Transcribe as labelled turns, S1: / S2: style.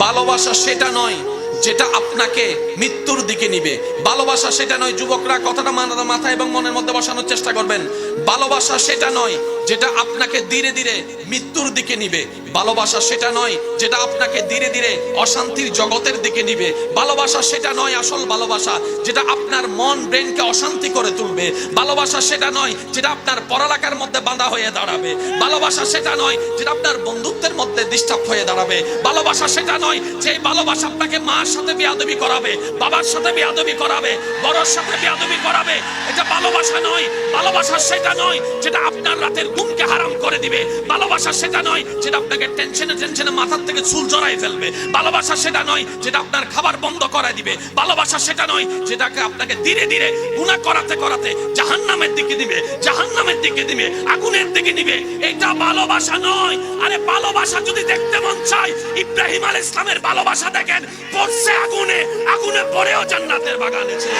S1: ভালোবাসা সেটা নয় যেটা আপনাকে মৃত্যুর দিকে নিবে। ভালোবাসা সেটা নয়, যুবকরা কথাটা মাথায় এবং মনের মধ্যে বসানোর চেষ্টা করবেন। ভালোবাসা সেটা নয় যেটা আপনাকে ধীরে ধীরে মৃত্যুর দিকে নিবে। ভালোবাসা সেটা নয় যেটা আপনাকে ধীরে ধীরে অশান্তির জগতের দিকে নিবে। ভালোবাসা সেটা নয় আসল ভালোবাসা যেটা আপনার মন ব্রেনকে অশান্তি করে তুলবে। ভালোবাসা সেটা নয় যেটা আপনার পড়ালেখার মধ্যে বাধা হয়ে দাঁড়াবে। ভালোবাসা সেটা নয় যেটা আপনার বন্ধুত্বের মধ্যে ডিস্টার্ব হয়ে দাঁড়াবে। ভালোবাসা সেটা নয় যে ভালোবাসা আপনাকে মার সাথে বেয়াদবি করাবে, বাবার সাথে বেয়াদবি করাবে, বড়র সাথে বেয়াদবি করাবে। এটা ভালোবাসা নয়। ভালোবাসা সেটা নয় যেটা আপনার রাতের ঘুমকে হারাম করে দিবে। ভালোবাসা সেটা নয় যেটা আপনাকে টেনশনে মাথার থেকে চুল জড়াই ফেলবে। ভালোবাসা সেটা নয় যেটা আপনার খাবার বন্ধ করে দিবে। ভালোবাসা সেটা নয় যেটাকে আপনাকে ধীরে ধীরে গুনাহ করাতে করাতে জাহান্নামের দিকে দিবে, জাহান্নামের দিকে দিবে, আগুনের দিকে নিবে। এটা ভালোবাসা নয়। আরে ভালোবাসা যদি দেখতে মন চায়, ইব্রাহিম আলাইহিস সালামের ভালোবাসা দেখেন, পড়ছে আগুনে, আগুনে পড়েও জান্নাতের বাগানে ছিল।